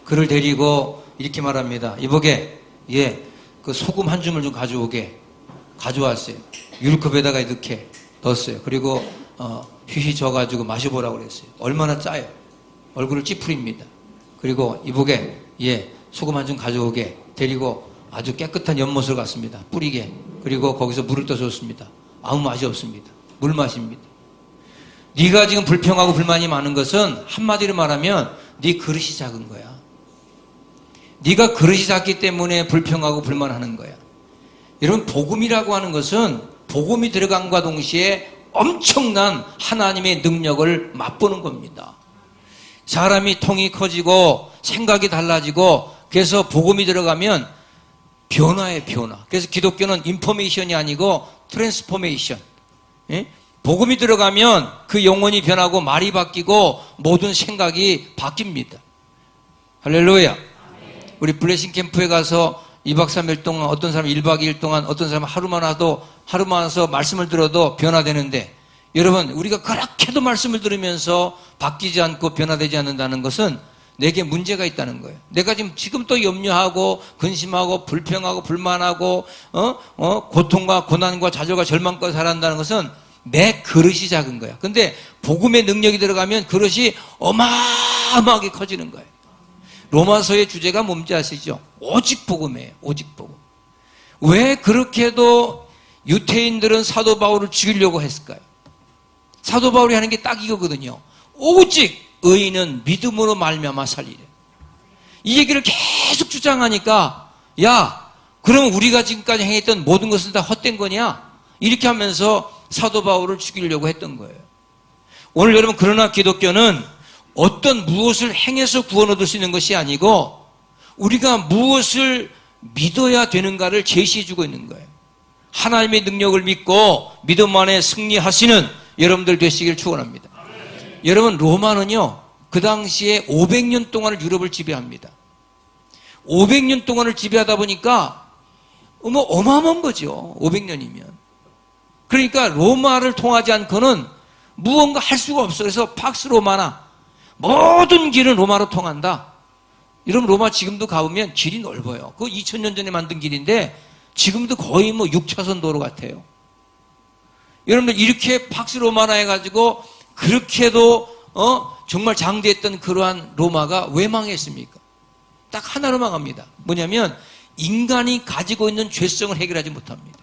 그를 데리고 이렇게 말합니다. 이보게, 그 소금 한 줌을 좀 가져오게. 가져왔어요. 유리컵에다가 이렇게 넣었어요. 그리고 휘휘 져가지고 마셔보라고 그랬어요. 얼마나 짜요. 얼굴을 찌푸립니다. 그리고 이보게, 소금 한 줌 가져오게. 데리고 아주 깨끗한 연못을 갔습니다. 뿌리게. 그리고 거기서 물을 떠줬습니다. 아무 맛이 없습니다. 물맛입니다. 네가 지금 불평하고 불만이 많은 것은 한마디로 말하면 네 그릇이 작은 거야. 네가 그릇이 작기 때문에 불평하고 불만하는 거야. 여러분, 복음이라고 하는 것은 복음이 들어간과 동시에 엄청난 하나님의 능력을 맛보는 겁니다. 사람이 통이 커지고 생각이 달라지고, 그래서 복음이 들어가면 변화예요, 변화. 그래서 기독교는 인포메이션이 아니고 트랜스포메이션. 복음이 들어가면 그 영혼이 변하고 말이 바뀌고 모든 생각이 바뀝니다. 할렐루야. 우리 블레싱 캠프에 가서 2박 3일 동안, 어떤 사람은 1박 2일 동안, 어떤 사람은 하루만 와서 말씀을 들어도 변화되는데, 여러분, 우리가 그렇게도 말씀을 들으면서 바뀌지 않고 변화되지 않는다는 것은 내게 문제가 있다는 거예요. 내가 지금 또 염려하고 근심하고 불평하고 불만하고 고통과 고난과 좌절과 절망과 살아간다는 것은 내 그릇이 작은 거야. 근데 복음의 능력이 들어가면 그릇이 어마어마하게 커지는 거예요. 로마서의 주제가 뭔지 아시죠? 오직 복음이에요. 오직 복음. 왜 그렇게도 유태인들은 사도 바울을 죽이려고 했을까요? 사도 바울이 하는 게 딱 이거거든요. 오직 의인은 믿음으로 말미암아 살리래. 이 얘기를 계속 주장하니까, 야, 그러면 우리가 지금까지 행했던 모든 것은 다 헛된 거냐? 이렇게 하면서 사도 바울을 죽이려고 했던 거예요. 오늘 여러분, 그러나 기독교는 어떤 무엇을 행해서 구원 얻을 수 있는 것이 아니고 우리가 무엇을 믿어야 되는가를 제시해 주고 있는 거예요. 하나님의 능력을 믿고 믿음 안에 승리하시는 여러분들 되시길 축원합니다. 여러분, 로마는요, 그 당시에 500년 동안을 유럽을 지배합니다. 500년 동안을 지배하다 보니까 어마어마한 거죠. 500년이면. 그러니까 로마를 통하지 않고는 무언가 할 수가 없어. 그래서 팍스 로마나 모든 길은 로마로 통한다. 여러분, 로마 지금도 가보면 길이 넓어요. 그거 2000년 전에 만든 길인데 지금도 거의 6차선 도로 같아요. 여러분들, 이렇게 팍스 로마나 해가지고 그렇게도 정말 장대했던 그러한 로마가 왜 망했습니까? 딱 하나로 망합니다. 뭐냐면 인간이 가지고 있는 죄성을 해결하지 못합니다.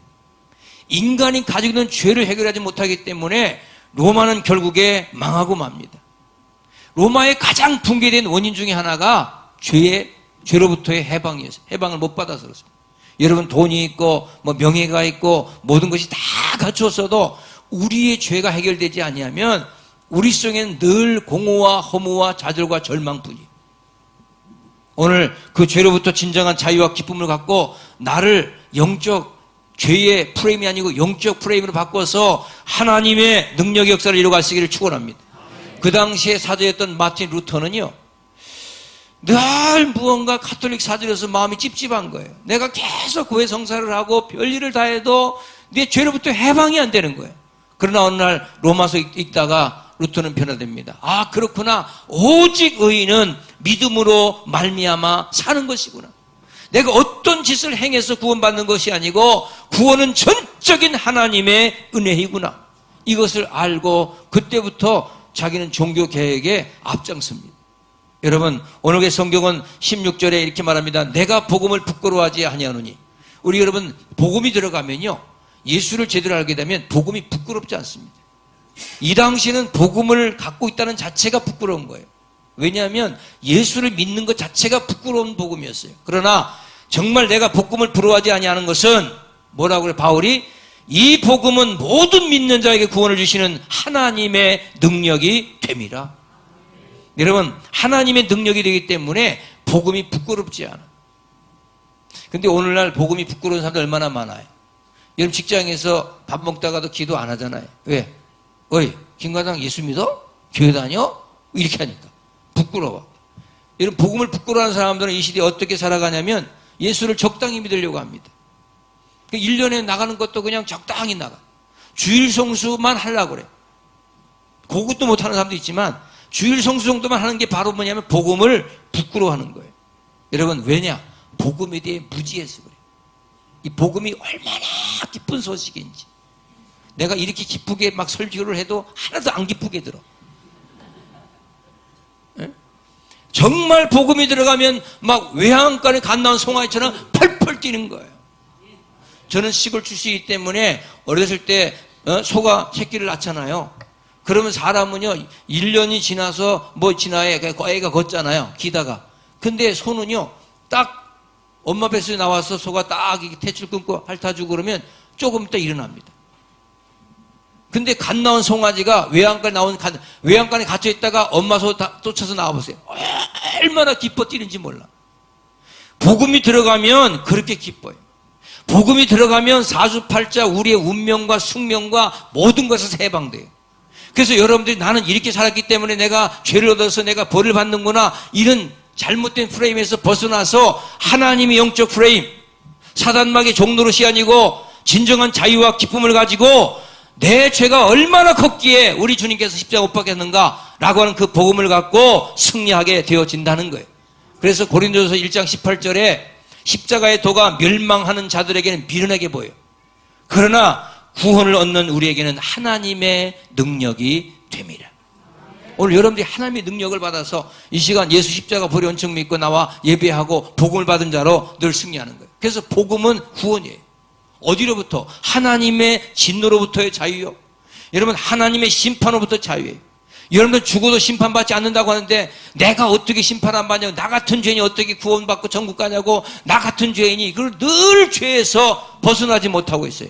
인간이 가지고 있는 죄를 해결하지 못하기 때문에 로마는 결국에 망하고 맙니다. 로마의 가장 붕괴된 원인 중에 하나가 죄로부터의 해방이었어요. 해방을 못 받아서 그렇습니다. 여러분, 돈이 있고 명예가 있고 모든 것이 다 갖추었어도 우리의 죄가 해결되지 아니하면 우리 속에는 늘 공허와 허무와 좌절과 절망뿐이에요. 오늘 그 죄로부터 진정한 자유와 기쁨을 갖고 나를 영적 죄의 프레임이 아니고 영적 프레임으로 바꿔서 하나님의 능력의 역사를 이루어가시기를 축원합니다. 그 당시에 사도였던 마틴 루터는요, 늘 무언가 카톨릭 사절에서 마음이 찝찝한 거예요. 내가 계속 교회 성사를 하고 별일을 다 해도 내 죄로부터 해방이 안 되는 거예요. 그러나 어느 날 로마서 읽다가 루터는 변화됩니다. 아, 그렇구나. 오직 의인은 믿음으로 말미암아 사는 것이구나. 내가 어떤 짓을 행해서 구원받는 것이 아니고 구원은 전적인 하나님의 은혜이구나. 이것을 알고 그때부터 자기는 종교개혁에 앞장섭니다. 여러분, 오늘의 성경은 16절에 이렇게 말합니다. 내가 복음을 부끄러워하지 아니하노니. 우리 여러분, 복음이 들어가면요, 예수를 제대로 알게 되면 복음이 부끄럽지 않습니다. 이 당시에는 복음을 갖고 있다는 자체가 부끄러운 거예요. 왜냐하면 예수를 믿는 것 자체가 부끄러운 복음이었어요. 그러나 정말 내가 복음을 부러워하지 아니하는 것은 뭐라고 그래? 바울이 이 복음은 모든 믿는 자에게 구원을 주시는 하나님의 능력이 됨이라. 여러분, 하나님의 능력이 되기 때문에 복음이 부끄럽지 않아. 근데 오늘날 복음이 부끄러운 사람들 얼마나 많아요. 여러분, 직장에서 밥 먹다가도 기도 안 하잖아요. 왜? 어이, 김과장 예수 믿어? 교회 다녀? 이렇게 하니까 부끄러워. 여러분, 복음을 부끄러워하는 사람들은 이 시대에 어떻게 살아가냐면 예수를 적당히 믿으려고 합니다. 1년에 나가는 것도 그냥 적당히 나가. 주일 성수만 하려고 그래. 그것도 못하는 사람도 있지만 주일 성수 정도만 하는 게 바로 뭐냐면 복음을 부끄러워하는 거예요. 여러분, 왜냐? 복음에 대해 무지해서 그래요. 이 복음이 얼마나 기쁜 소식인지. 내가 이렇게 기쁘게 막 설교를 해도 하나도 안 기쁘게 들어. 에? 정말 복음이 들어가면 막 외양간에 갓 나온 송아지처럼 펄펄 뛰는 거예요. 저는 시골 출신이기 때문에 어렸을 때 소가 새끼를 낳잖아요. 그러면 사람은요 1년이 지나서 뭐 지나야 애가 걷잖아요. 기다가. 근데 소는요 딱 엄마 뱃속에 나와서 소가 딱 태출 끊고 핥아주고 그러면 조금 있다 일어납니다. 근데 갓 나온 송아지가 외양간에 갇혀 있다가 엄마 소 쫓아서 나와보세요. 얼마나 기뻐 뛰는지 몰라. 복음이 들어가면 그렇게 기뻐요. 복음이 들어가면 사주팔자 우리의 운명과 숙명과 모든 것에서 해방돼요. 그래서 여러분들이 나는 이렇게 살았기 때문에 내가 죄를 얻어서 내가 벌을 받는구나 이런 잘못된 프레임에서 벗어나서 하나님의 영적 프레임, 사단마귀의 종노릇이 아니고 진정한 자유와 기쁨을 가지고 내 죄가 얼마나 컸기에 우리 주님께서 십자가 못 박혔는가 라고 하는 그 복음을 갖고 승리하게 되어진다는 거예요. 그래서 고린도서 1장 18절에 십자가의 도가 멸망하는 자들에게는 미련하게 보여요. 그러나 구원을 얻는 우리에게는 하나님의 능력이 됩니다. 오늘 여러분들이 하나님의 능력을 받아서 이 시간 예수 십자가 보리 원청 믿고 나와 예배하고 복음을 받은 자로 늘 승리하는 거예요. 그래서 복음은 구원이에요. 어디로부터? 하나님의 진노로부터의 자유요. 여러분 하나님의 심판으로부터 자유예요. 여러분들 죽어도 심판받지 않는다고 하는데 내가 어떻게 심판 안 받냐고, 나 같은 죄인이 어떻게 구원받고 천국 가냐고, 나 같은 죄인이 그걸 늘 죄에서 벗어나지 못하고 있어요.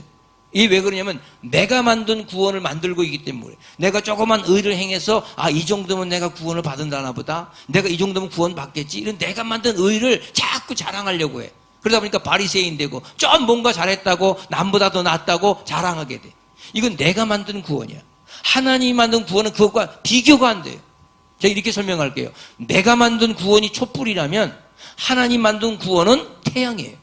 이 왜 그러냐면 내가 만든 구원을 만들고 있기 때문에. 내가 조그만 의를 행해서 이 정도면 내가 구원을 받는다나 보다, 내가 이 정도면 구원 받겠지, 이런 내가 만든 의를 자꾸 자랑하려고 해. 그러다 보니까 바리새인 되고 좀 뭔가 잘했다고 남보다 더 낫다고 자랑하게 돼. 이건 내가 만든 구원이야. 하나님이 만든 구원은 그것과 비교가 안 돼요. 제가 이렇게 설명할게요. 내가 만든 구원이 촛불이라면 하나님 만든 구원은 태양이에요.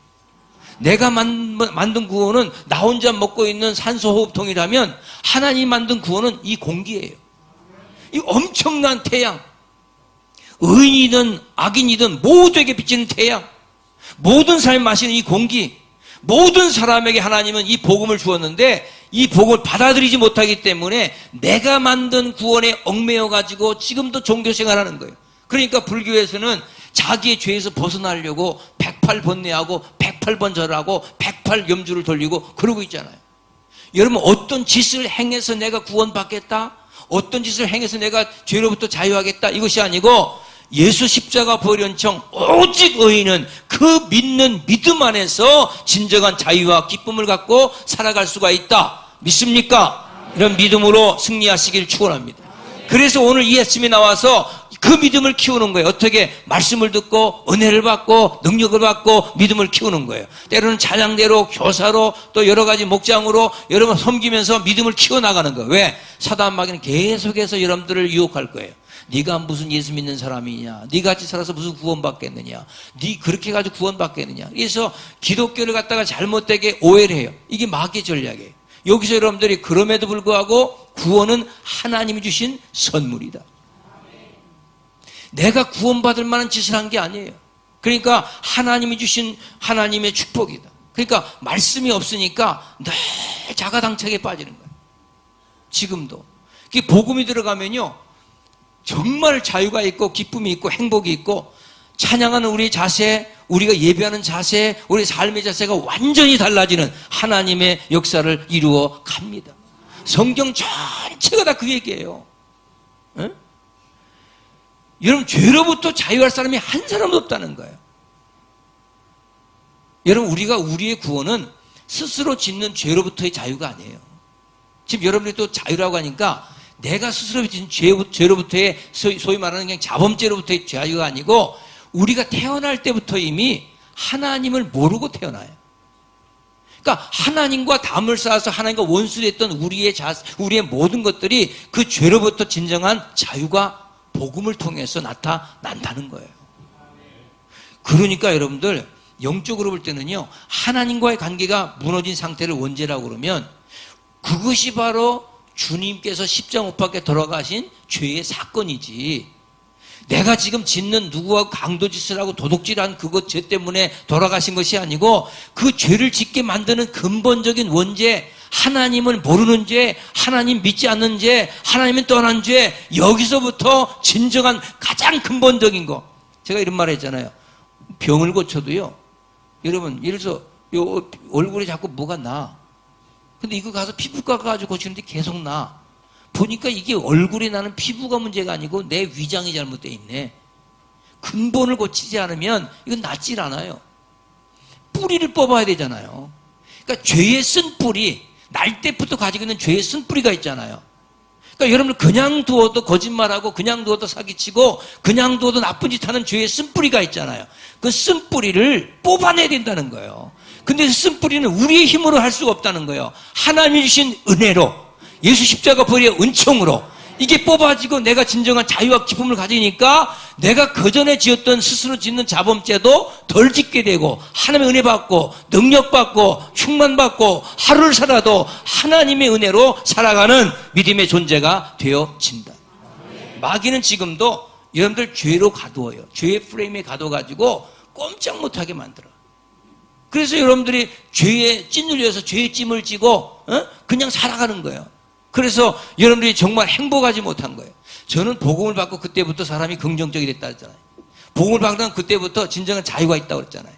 내가 만든 구원은 나 혼자 먹고 있는 산소호흡통이라면 하나님 만든 구원은 이 공기예요. 이 엄청난 태양. 의인이든 악인이든 모두에게 비치는 태양. 모든 사람이 마시는 이 공기. 모든 사람에게 하나님은 이 복음을 주었는데 이 복음을 받아들이지 못하기 때문에 내가 만든 구원에 얽매여가지고 지금도 종교생활하는 거예요. 그러니까 불교에서는 자기의 죄에서 벗어나려고 108번뇌하고 108번 절하고 108염주를 돌리고 그러고 있잖아요. 여러분 어떤 짓을 행해서 내가 구원받겠다? 어떤 짓을 행해서 내가 죄로부터 자유하겠다? 이것이 아니고 예수 십자가 보혈연청 오직 의인은 그 믿는 믿음 안에서 진정한 자유와 기쁨을 갖고 살아갈 수가 있다. 믿습니까? 이런 믿음으로 승리하시길 축원합니다. 그래서 오늘 이 아침에 나와서 그 믿음을 키우는 거예요. 어떻게? 말씀을 듣고 은혜를 받고 능력을 받고 믿음을 키우는 거예요. 때로는 찬양대로 교사로 또 여러 가지 목장으로 여러분 섬기면서 믿음을 키워나가는 거예요. 왜? 사단 마귀는 계속해서 여러분들을 유혹할 거예요. 네가 무슨 예수 믿는 사람이냐, 네 같이 살아서 무슨 구원받겠느냐, 네 그렇게 가지고 구원받겠느냐. 그래서 기독교를 갖다가 잘못되게 오해를 해요. 이게 마귀의 전략이에요. 여기서 여러분들이 그럼에도 불구하고 구원은 하나님이 주신 선물이다. 내가 구원받을 만한 짓을 한 게 아니에요. 그러니까 하나님이 주신 하나님의 축복이다. 그러니까 말씀이 없으니까 늘 자가당착에 빠지는 거예요. 지금도. 복음이 들어가면요 정말 자유가 있고 기쁨이 있고 행복이 있고 찬양하는 우리의 자세, 우리가 예배하는 자세, 우리 삶의 자세가 완전히 달라지는 하나님의 역사를 이루어 갑니다. 성경 전체가 다 그 얘기예요. 에? 여러분 죄로부터 자유할 사람이 한 사람도 없다는 거예요. 여러분 우리의 구원은 스스로 짓는 죄로부터의 자유가 아니에요. 지금 여러분들이 또 자유라고 하니까 내가 스스로 짓는 죄로부터의 소위 말하는 그냥 자범죄로부터의 자유가 아니고 우리가 태어날 때부터 이미 하나님을 모르고 태어나요. 그러니까 하나님과 담을 쌓아서 하나님과 원수됐던 우리의 모든 것들이 그 죄로부터 진정한 자유가 복음을 통해서 나타난다는 거예요. 그러니까 여러분들 영적으로 볼 때는요 하나님과의 관계가 무너진 상태를 원죄라고 그러면 그것이 바로 주님께서 십자가 못 박혀 돌아가신 죄의 사건이지, 내가 지금 짓는 누구와 강도짓을 하고 도둑질한 그것 죄 때문에 돌아가신 것이 아니고 그 죄를 짓게 만드는 근본적인 원죄, 하나님을 모르는 죄, 하나님 믿지 않는 죄, 하나님을 떠난 죄, 여기서부터 진정한 가장 근본적인 거. 제가 이런 말 했잖아요. 병을 고쳐도요, 여러분, 예를 들어서 요 얼굴에 자꾸 뭐가 나. 근데 이거 가서 피부과 가지고 고치는데 계속 나. 보니까 이게 얼굴에 나는 피부가 문제가 아니고 내 위장이 잘못되어 있네. 근본을 고치지 않으면 이건 낫질 않아요. 뿌리를 뽑아야 되잖아요. 그러니까 죄의 쓴 뿌리, 날 때부터 가지고 있는 죄의 쓴 뿌리가 있잖아요. 그러니까 여러분들 그냥 두어도 거짓말하고 그냥 두어도 사기치고 그냥 두어도 나쁜 짓 하는 죄의 쓴 뿌리가 있잖아요. 그 쓴 뿌리를 뽑아내야 된다는 거예요. 근데 쓴 뿌리는 우리의 힘으로 할 수가 없다는 거예요. 하나님이 주신 은혜로, 예수 십자가 보혈의 은총으로 이게 뽑아지고 내가 진정한 자유와 기쁨을 가지니까 내가 그전에 지었던 스스로 짓는 자범죄도 덜 짓게 되고 하나님의 은혜 받고 능력 받고 충만 받고 하루를 살아도 하나님의 은혜로 살아가는 믿음의 존재가 되어진다. 마귀는 지금도 여러분들 죄로 가두어요. 죄의 프레임에 가둬가지고 꼼짝 못하게 만들어. 그래서 여러분들이 죄에 찌눌려서 죄의 찜을 지고 그냥 살아가는 거예요. 그래서 여러분들이 정말 행복하지 못한 거예요. 저는 복음을 받고 그때부터 사람이 긍정적이 됐다 했잖아요. 복음을 받고 그때부터 진정한 자유가 있다고 그랬잖아요.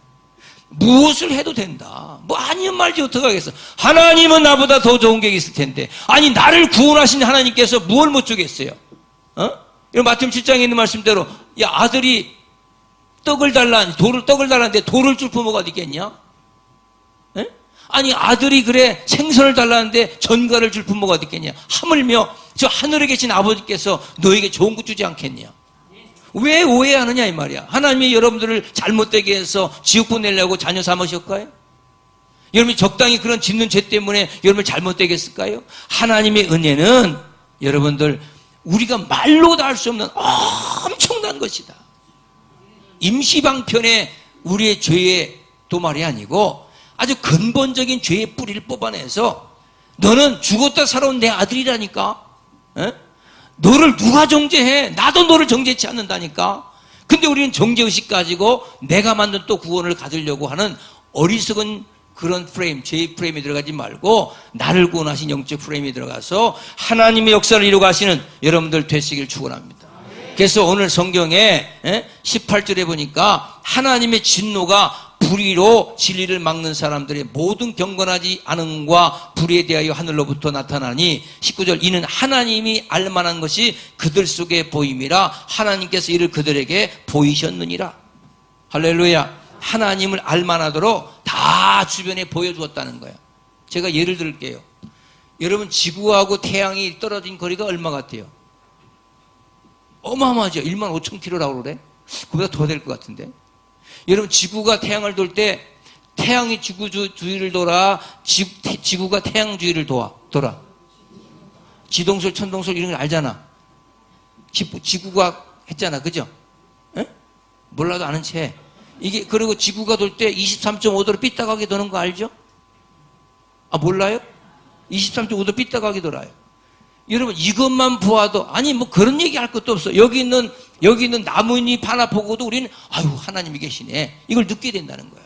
무엇을 해도 된다. 뭐 아니면 말지 어떡하겠어. 하나님은 나보다 더 좋은 게 있을 텐데. 아니 나를 구원하신 하나님께서 무엇을 못 주겠어요. 이런 마태복음 7장에 있는 말씀대로 야 아들이 떡을 달라는데 돌을 줄 부모가 어디 있겠냐? 에? 아니 아들이 그래 생선을 달라는데 전갈을 줄 부모가 어디 있겠냐? 하물며 저 하늘에 계신 아버지께서 너에게 좋은 것 주지 않겠냐? 왜 오해하느냐 이 말이야. 하나님이 여러분들을 잘못되게 해서 지옥 보내려고 자녀 삼으셨을까요? 여러분이 적당히 그런 짓는 죄 때문에 여러분을 잘못되게 했을까요? 하나님의 은혜는 여러분들 우리가 말로 다 할 수 없는 엄청난 것이다. 임시방편의 우리의 죄의 도말이 아니고 아주 근본적인 죄의 뿌리를 뽑아내서 너는 죽었다 살아온 내 아들이라니까. 에? 너를 누가 정죄해? 나도 너를 정죄치 않는다니까. 근데 우리는 정죄의식 가지고 내가 만든 또 구원을 가지려고 하는 어리석은 그런 프레임, 죄의 프레임에 들어가지 말고 나를 구원하신 영적 프레임에 들어가서 하나님의 역사를 이루고 가시는 여러분들 되시길 축원합니다. 그래서 오늘 성경에 18절에 보니까 하나님의 진노가 불의로 진리를 막는 사람들의 모든 경건하지 않음과 불의에 대하여 하늘로부터 나타나니 19절 이는 하나님이 알만한 것이 그들 속에 보임이라 하나님께서 이를 그들에게 보이셨느니라. 할렐루야. 하나님을 알만하도록 다 주변에 보여주었다는 거예요. 제가 예를 들게요. 여러분 지구하고 태양이 떨어진 거리가 얼마 같아요? 어마어마하죠. 15,000km라고 그래? 그보다 더 될 것 같은데. 여러분 지구가 태양을 돌 때 태양이 지구 주위를 돌아 지구가 태양 주위를 돌아. 지동설 천동설 이런 걸 알잖아. 지구가 했잖아. 그죠? 에? 몰라도 아는 채. 이게 그리고 지구가 돌 때 23.5도로 삐딱하게 도는 거 알죠? 아 몰라요? 23.5도 삐딱하게 돌아요. 여러분 이것만 보아도 아니 뭐 그런 얘기 할 것도 없어. 여기 있는 나뭇잎 하나 보고도 우리는 아유 하나님이 계시네. 이걸 느끼게 된다는 거야.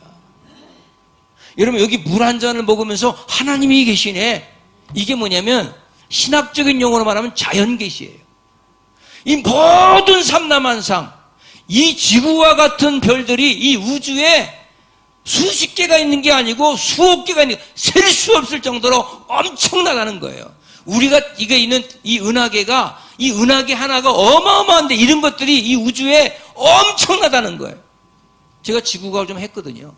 여러분 여기 물 한 잔을 먹으면서 하나님이 계시네. 이게 뭐냐면 신학적인 용어로 말하면 자연계시예요. 이 모든 삼라만상 이 지구와 같은 별들이 이 우주에 수십 개가 있는 게 아니고 수억 개가 있는 셀 수 없을 정도로 엄청나다는 거예요. 우리가 이게 있는 이 은하계가 이 은하계 하나가 어마어마한데 이런 것들이 이 우주에 엄청나다는 거예요. 제가 지구과학을 좀 했거든요.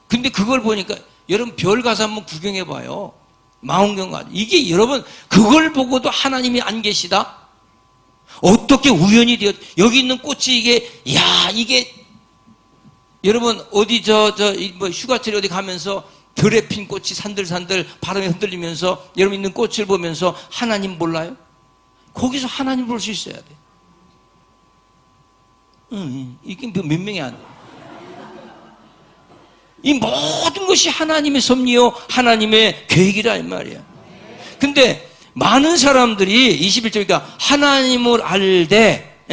근데 그걸 보니까 여러분 별 가서 한번 구경해 봐요. 망원경 가지고 이게 여러분 그걸 보고도 하나님이 안 계시다? 어떻게 우연이 되었 여기 있는 꽃이 이게 여러분 어디 뭐 휴가철에 어디 가면서 들에 핀 꽃이 산들산들 바람에 흔들리면서 여러분 있는 꽃을 보면서 하나님 몰라요? 거기서 하나님 볼 수 있어야 돼. 이게 몇 명이 안 돼. 이 모든 것이 하나님의 섭리요 하나님의 계획이라 이 말이야. 근데 많은 사람들이 21절이니까 하나님을 알되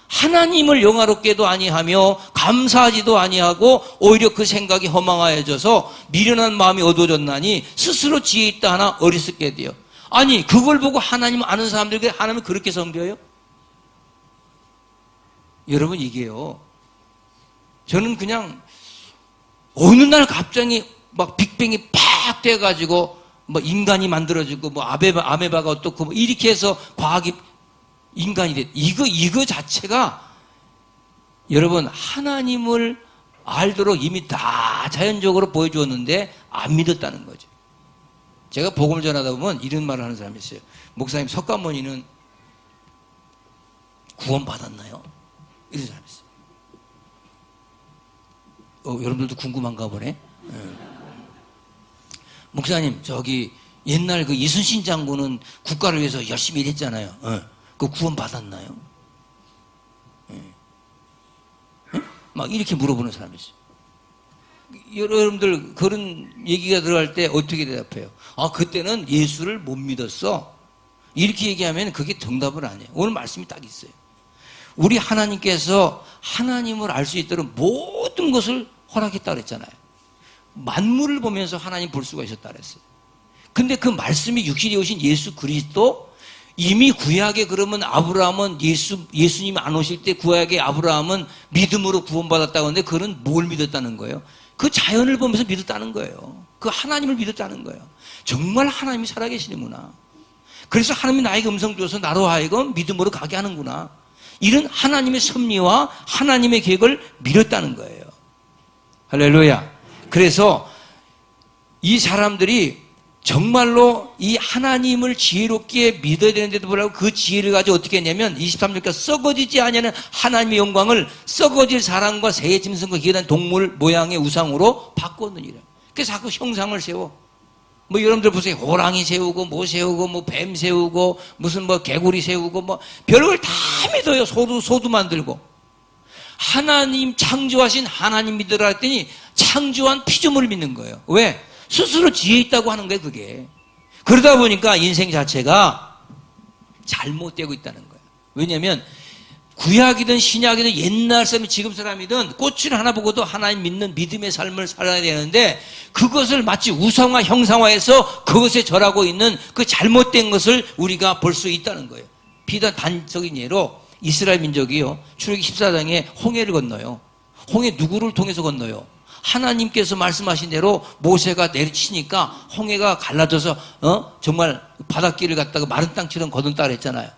하나님을 영화롭게도 아니하며 감사하지도 아니하고 오히려 그 생각이 허망하여져서 미련한 마음이 어두워졌나니 스스로 지혜 있다 하나 어리석게 되어. 아니 그걸 보고 하나님 아는 사람들에게 하나님을 그렇게 섬겨요? 여러분 이게요, 저는 그냥 어느 날 갑자기 막 빅뱅이 팍 돼가지고 뭐 인간이 만들어지고 뭐 아메바가 어떻고 뭐 이렇게 해서 과학이 인간이 됐. 이거 자체가 여러분 하나님을 알도록 이미 다 자연적으로 보여주었는데 안 믿었다는 거죠. 제가 복음을 전하다 보면 이런 말을 하는 사람이 있어요. 목사님, 석가모니는 구원받았나요? 이런 사람이 있어요. 여러분들도 궁금한가 보네. 목사님, 저기 옛날 그 이순신 장군은 국가를 위해서 열심히 일했잖아요. 그 구원받았나요? 막 이렇게 물어보는 사람이 있어요. 여러분들 그런 얘기가 들어갈 때 어떻게 대답해요? 아, 그때는 예수를 못 믿었어. 이렇게 얘기하면 그게 정답은 아니에요. 오늘 말씀이 딱 있어요. 우리 하나님께서 하나님을 알 수 있도록 모든 것을 허락했다 그랬잖아요. 만물을 보면서 하나님 볼 수가 있었다 그랬어요. 근데 그 말씀이 육신이 오신 예수 그리스도, 이미 구약에 그러면 아브라함은 예수님이 안 오실 때 구약의 아브라함은 믿음으로 구원받았다고 하는데 그는 뭘 믿었다는 거예요? 그 자연을 보면서 믿었다는 거예요. 그 하나님을 믿었다는 거예요. 정말 하나님이 살아계시는구나. 그래서 하나님이 나에게 음성 주어서 나로 하여금 믿음으로 가게 하는구나. 이런 하나님의 섭리와 하나님의 계획을 믿었다는 거예요. 할렐루야. 그래서 이 사람들이 정말로 이 하나님을 지혜롭게 믿어야 되는데도 불구하고 그 지혜를 가지고 어떻게 했냐면 23절까지 썩어지지 아니하는 하나님의 영광을 썩어질 사람과 새의 짐승과 기어다니는 동물 모양의 우상으로 바꿨느니라. 그래서 자꾸 형상을 세워. 뭐 여러분들 보세요. 호랑이 세우고 뭐 세우고 뭐 뱀 세우고 무슨 뭐 개구리 세우고 뭐 별걸 다 믿어요. 소도 만들고. 하나님 창조하신 하나님 믿으라 했더니 창조한 피조물을 믿는 거예요. 왜? 스스로 지혜 있다고 하는 거예요, 그게. 그러다 보니까 인생 자체가 잘못되고 있다는 거예요. 왜냐하면 구약이든 신약이든 옛날 사람이 지금 사람이든 꽃을 하나 보고도 하나님 믿는 믿음의 삶을 살아야 되는데 그것을 마치 우상화 형상화해서 그것에 절하고 있는 그 잘못된 것을 우리가 볼 수 있다는 거예요. 비단 단적인 예로 이스라엘 민족이요, 출애굽기 14장에 홍해를 건너요. 홍해 누구를 통해서 건너요? 하나님께서 말씀하신 대로 모세가 내리치니까 홍해가 갈라져서 정말 바닷길을 갔다가 마른 땅처럼 거둔다 그랬잖아요.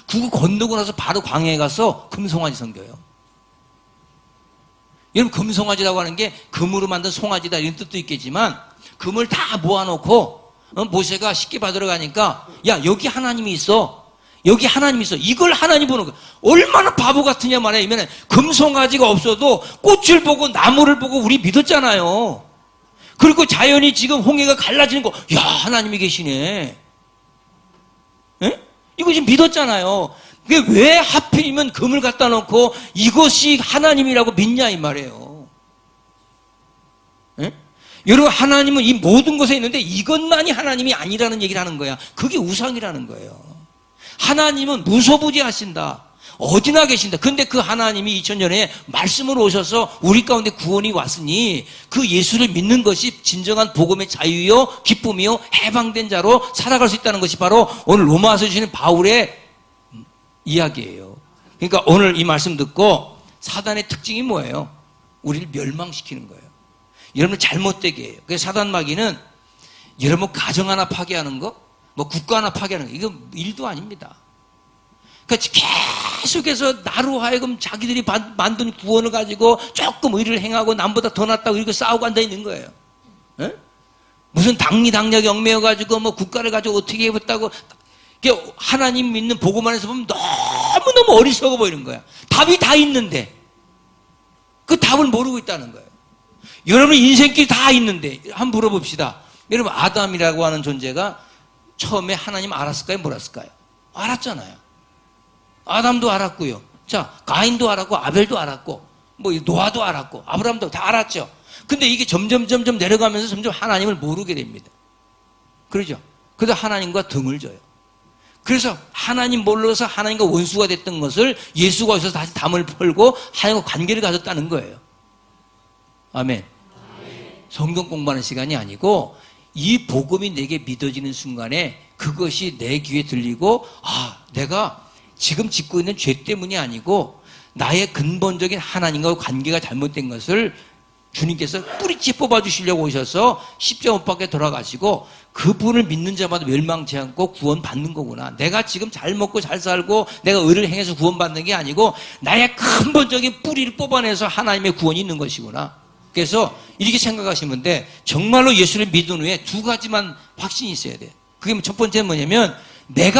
그거 건너고 나서 바로 광야에 가서 금송아지 섬겨요. 여러분, 금송아지라고 하는 게 금으로 만든 송아지다 이런 뜻도 있겠지만 금을 다 모아놓고 모세가 쉽게 받으러 가니까 야, 여기 하나님이 있어. 여기 하나님이 있어. 이걸 하나님 보는 거야. 얼마나 바보 같으냐 말이야. 금송아지가 없어도 꽃을 보고 나무를 보고 우리 믿었잖아요. 그리고 자연이 지금 홍해가 갈라지는 거, 야, 하나님이 계시네. 에? 이거 지금 믿었잖아요. 그게 왜 하필이면 금을 갖다 놓고 이것이 하나님이라고 믿냐 이 말이에요. 에? 여러분, 하나님은 이 모든 것에 있는데 이것만이 하나님이 아니라는 얘기를 하는 거야. 그게 우상이라는 거예요. 하나님은 무소부지하신다. 어디나 계신다. 근데 그 하나님이 2000년에 말씀으로 오셔서 우리 가운데 구원이 왔으니 그 예수를 믿는 것이 진정한 복음의 자유요, 기쁨이요, 해방된 자로 살아갈 수 있다는 것이 바로 오늘 로마서 주시는 바울의 이야기예요. 그러니까 오늘 이 말씀 듣고 사단의 특징이 뭐예요? 우리를 멸망시키는 거예요. 여러분을 잘못되게 해요. 그래서 사단 마귀는 여러분 가정 하나 파괴하는 거, 뭐 국가 하나 파괴하는 거, 이거 일도 아닙니다. 그러니까 계속해서 나로 하여금 자기들이 만든 구원을 가지고 조금 의리를 행하고 남보다 더 낫다고 이렇게 싸우고 앉아 있는 거예요. 에? 무슨 당리당략이 얽매여가지고 뭐 국가를 가지고 어떻게 해봤다고. 하나님 믿는 복음 안에서 보면 너무너무 어리석어 보이는 거야. 답이 다 있는데 그 답을 모르고 있다는 거예요. 여러분 인생길 다 있는데 한번 물어봅시다. 여러분, 아담이라고 하는 존재가 처음에 하나님 알았을까요? 몰랐을까요? 알았잖아요. 아담도 알았고요. 자, 가인도 알았고, 아벨도 알았고, 뭐 노아도 알았고, 아브라함도 다 알았죠. 근데 이게 점점 내려가면서 점점 하나님을 모르게 됩니다. 그러죠? 그래서 하나님과 등을 져요. 그래서 하나님 몰라서 하나님과 원수가 됐던 것을 예수가 오셔서 다시 담을 펄고 하나님과 관계를 가졌다는 거예요. 아멘. 성경 공부하는 시간이 아니고 이 복음이 내게 믿어지는 순간에 그것이 내 귀에 들리고 내가 지금 짓고 있는 죄 때문이 아니고 나의 근본적인 하나님과 관계가 잘못된 것을 주님께서 뿌리째 뽑아주시려고 오셔서 십자가 못 박에 돌아가시고 그분을 믿는 자마다 멸망치 않고 구원받는 거구나. 내가 지금 잘 먹고 잘 살고 내가 의를 행해서 구원받는 게 아니고 나의 근본적인 뿌리를 뽑아내서 하나님의 구원이 있는 것이구나. 그래서 이렇게 생각하시면 돼. 정말로 예수를 믿은 후에 두 가지만 확신이 있어야 돼. 그게 첫 번째는 뭐냐면 내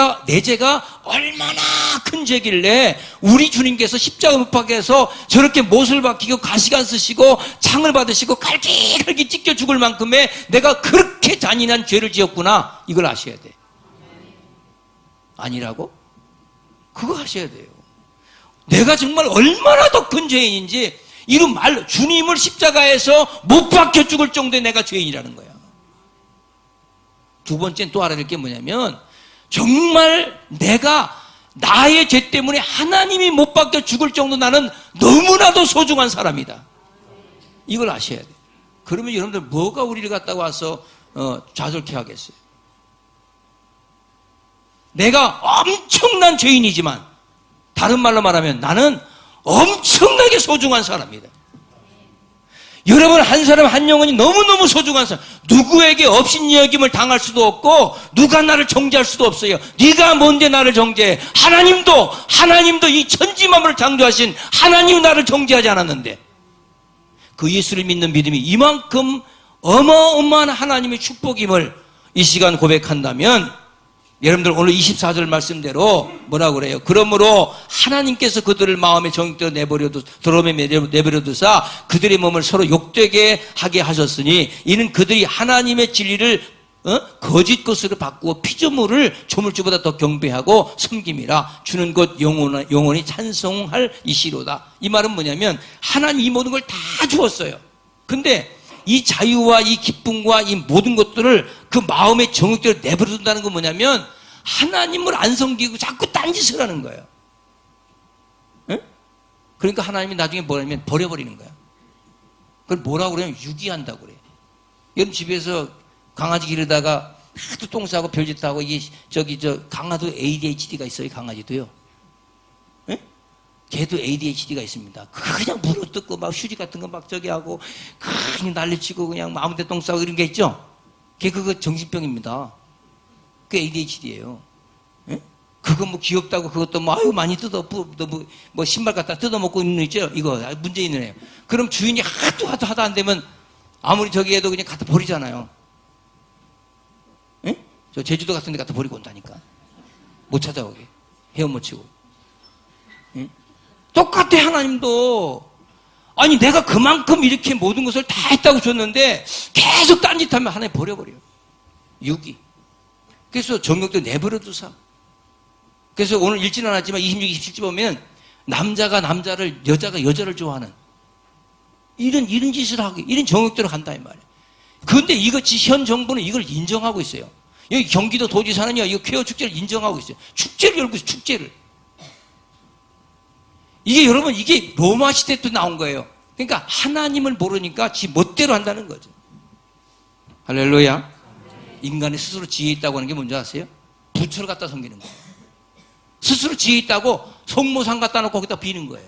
죄가 얼마나 큰 죄길래 우리 주님께서 십자가 못 박에서 저렇게 못을 박히고 가시관 쓰시고 창을 받으시고 갈기갈기 찢겨 죽을 만큼의 내가 그렇게 잔인한 죄를 지었구나. 이걸 아셔야 돼. 아니라고? 그거 하셔야 돼요. 내가 정말 얼마나 더 큰 죄인인지 이런 말로 주님을 십자가에서 못 박혀 죽을 정도의 내가 죄인이라는 거야. 두 번째는 또 알아야 될 게 뭐냐면 정말 내가 나의 죄 때문에 하나님이 못 박혀 죽을 정도 나는 너무나도 소중한 사람이다. 이걸 아셔야 돼. 그러면 여러분들 뭐가 우리를 갖다가 와서 좌절케 하겠어요? 내가 엄청난 죄인이지만 다른 말로 말하면 나는 엄청나게 소중한 사람이다. 여러분 한 사람 한 영혼이 너무너무 소중한 사람, 누구에게 업신여김을 당할 수도 없고 누가 나를 정죄할 수도 없어요. 네가 뭔데 나를 정죄해. 하나님도 이 천지만물을 창조하신 하나님 나를 정죄하지 않았는데 그 예수를 믿는 믿음이 이만큼 어마어마한 하나님의 축복임을 이 시간 고백한다면 여러분들 오늘 24절 말씀대로 뭐라고 그래요? 그러므로 하나님께서 그들을 마음의 정욕대로 내버려 두사 그들의 몸을 서로 욕되게 하게 하셨으니 이는 그들이 하나님의 진리를 거짓 것으로 바꾸어 피조물을 조물주보다 더 경배하고 섬김이라. 주는 곧 영원히 찬송할 이시로다. 이 말은 뭐냐면 하나님 이 모든 걸 다 주었어요. 근데 이 자유와 이 기쁨과 이 모든 것들을 그 마음의 정욕대로 내버려둔다는 건 뭐냐면 하나님을 안 섬기고 자꾸 딴짓을 하는 거예요. 응? 그러니까 하나님이 나중에 뭐냐면 버려버리는 거야. 그걸 뭐라고 그러냐면 유기한다고 그래요. 여러분 집에서 강아지 기르다가 하도 똥 싸고 별짓 하고 이게 강아도 ADHD가 있어요. 강아지도요. 응? 걔도 ADHD가 있습니다. 그냥 물어뜯고 막 휴지 같은 거 막 하고 그냥 난리치고 그냥 아무 데 똥 싸고 이런 게 있죠. 걔 그거 정신병입니다. 그게 ADHD예요. 예? 그거 뭐 귀엽다고 그것도 아유 많이 뭐 신발 갖다 뜯어먹고 있는 거 있죠. 이거 문제 있는 애요. 그럼 주인이 하도 안 되면 아무리 저기 해도 그냥 갖다 버리잖아요. 예? 저 제주도 같은 데 갖다 버리고 온다니까. 못 찾아오게. 헤엄 못 치고. 예? 똑같아 하나님도. 아니 내가 그만큼 이렇게 모든 것을 다 했다고 줬는데 계속 딴짓하면 하나님 버려버려요. 유기. 그래서 정욕도 내버려 두사. 그래서 오늘 읽지는 않았지만 26, 27절 보면 남자가 남자를 여자가 여자를 좋아하는 이런 짓을 하고 이런 정욕대로 간다 이 말이에요. 그런데 이것이 현 정부는 이걸 인정하고 있어요. 여기 경기도 도지사는요 이거 퀘어 축제를 인정하고 있어요. 축제를 열고 있어요. 축제를. 이게 여러분 이게 로마 시대 때 나온 거예요. 그러니까 하나님을 모르니까 지 멋대로 한다는 거죠. 할렐루야. 인간이 스스로 지혜 있다고 하는 게 뭔지 아세요? 부처를 갖다 섬기는 거예요. 스스로 지혜 있다고 성모상 갖다 놓고 거기다 비는 거예요.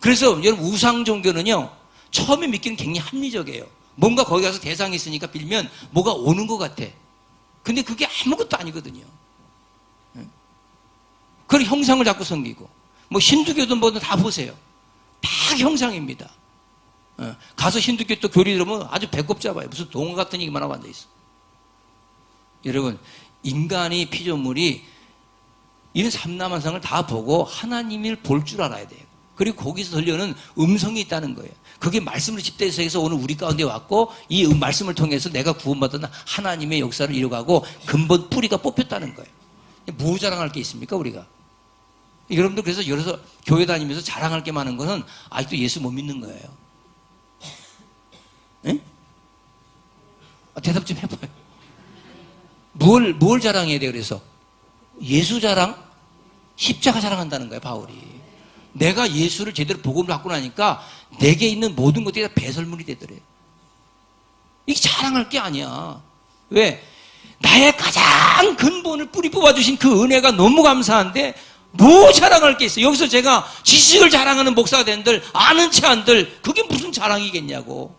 그래서 여러분 우상 종교는요 처음에 믿기는 굉장히 합리적이에요. 뭔가 거기 가서 대상이 있으니까 빌면 뭐가 오는 것 같아. 근데 그게 아무것도 아니거든요. 그런 형상을 자꾸 섬기고 뭐 힌두교든 뭐든 다 보세요. 다 형상입니다. 가서 힌두교 또 교리 들으면 아주 배꼽 잡아요. 무슨 동화 같은 얘기만 하고 앉아있어. 여러분 인간이 피조물이 이런 삼라만상을 다 보고 하나님을 볼 줄 알아야 돼요. 그리고 거기서 들려오는 음성이 있다는 거예요. 그게 말씀으로 집대해서 오늘 우리 가운데 왔고 이 말씀을 통해서 내가 구원받은 하나님의 역사를 이뤄가고 근본 뿌리가 뽑혔다는 거예요. 뭐 자랑할 게 있습니까 우리가? 여러분들 그래서 교회 다니면서 자랑할 게 많은 거는 아직도 예수 못 믿는 거예요. 응? 대답 좀 해봐요. 뭘 자랑해야 돼 그래서? 예수 자랑, 십자가 자랑한다는 거예요, 바울이. 내가 예수를 제대로 복음을 받고 나니까 내게 있는 모든 것들이 다 배설물이 되더래요. 이게 자랑할 게 아니야. 왜? 나의 가장 근본을 뿌리 뽑아주신 그 은혜가 너무 감사한데 뭐 자랑할 게 있어요? 여기서 제가 지식을 자랑하는 목사가 된들, 아는 체 안들, 그게 무슨 자랑이겠냐고.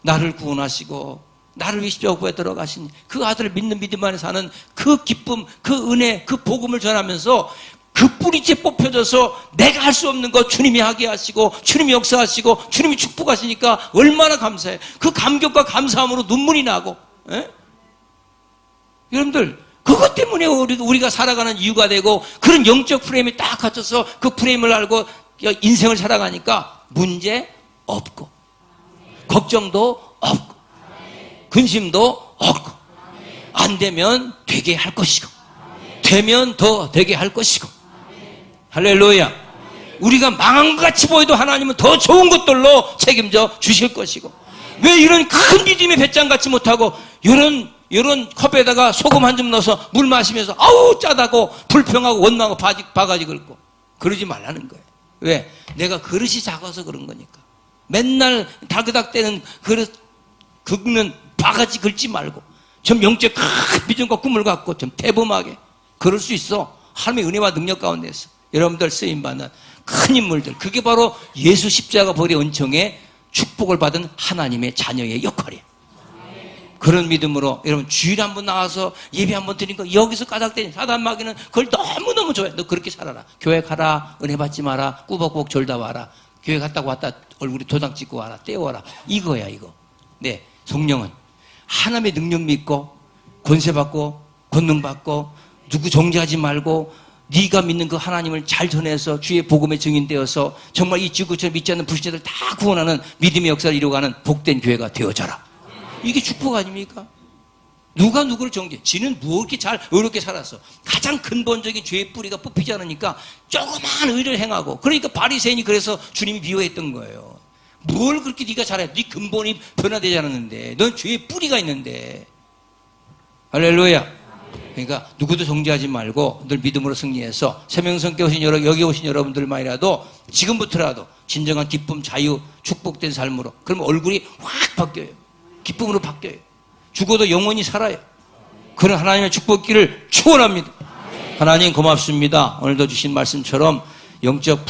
나를 구원하시고 나를 위해 십자가에 들어가신 그 아들을 믿는 믿음 안에 사는 그 기쁨, 그 은혜, 그 복음을 전하면서 그 뿌리째 뽑혀져서 내가 할 수 없는 거 주님이 하게 하시고 주님이 역사하시고 주님이 축복하시니까 얼마나 감사해. 그 감격과 감사함으로 눈물이 나고. 에? 여러분들 그것 때문에 우리가 살아가는 이유가 되고 그런 영적 프레임이 딱 갖춰서 그 프레임을 알고 인생을 살아가니까 문제 없고 걱정도 없고 근심도 없고 안 되면 되게 할 것이고 되면 더 되게 할 것이고 할렐루야. 우리가 망한 것 같이 보여도 하나님은 더 좋은 것들로 책임져 주실 것이고 왜 이런 큰 믿음의 배짱 같지 못하고 이런 컵에다가 소금 한 줌 넣어서 물 마시면서 아우 짜다고 불평하고 원망하고 바가지 긁고 그러지 말라는 거예요. 왜? 내가 그릇이 작아서 그런 거니까. 맨날 다그닥대는 그릇 긁는 바가지 긁지 말고 좀 영적 큰 비전과 꿈을 갖고 좀 대범하게 그럴 수 있어. 하나님의 은혜와 능력 가운데서 여러분들 쓰임받는 큰 인물들, 그게 바로 예수 십자가 보혈의 은총에 축복을 받은 하나님의 자녀의 역할이에요. 그런 믿음으로 여러분 주일에 한번 나와서 예배 한번 드리니까 여기서 까닥대는 사단마귀는 그걸 너무너무 좋아해. 너 그렇게 살아라. 교회 가라. 은혜 받지 마라. 꾸벅꾸벅 졸다 와라. 교회 갔다고 왔다 얼굴에 도장 찍고 와라. 떼워라. 이거야 이거. 네, 성령은 하나님의 능력 믿고 권세 받고 권능 받고 누구 정죄하지 말고 네가 믿는 그 하나님을 잘 전해서 주의 복음의 증인되어서 정말 이 지구처럼 믿지 않는 불신자들 다 구원하는 믿음의 역사를 이루어가는 복된 교회가 되어져라. 이게 축복 아닙니까? 누가 누구를 정죄해? 지는 뭐 이렇게 잘 어렵게 살았어. 가장 근본적인 죄의 뿌리가 뽑히지 않으니까 조그만 의를 행하고 그러니까 바리새인이 그래서 주님이 미워했던 거예요. 뭘 그렇게 네가 잘해? 네 근본이 변화되지 않았는데 넌 죄의 뿌리가 있는데. 할렐루야. 그러니까 누구도 정죄하지 말고 늘 믿음으로 승리해서 생명성께 오신 여기 오신 여러분들만이라도 지금부터라도 진정한 기쁨, 자유, 축복된 삶으로 그러면 얼굴이 확 바뀌어요. 기쁨으로 바뀌어요. 죽어도 영원히 살아요. 그런 하나님의 축복기를 축원합니다. 하나님 고맙습니다. 오늘도 주신 말씀처럼 영적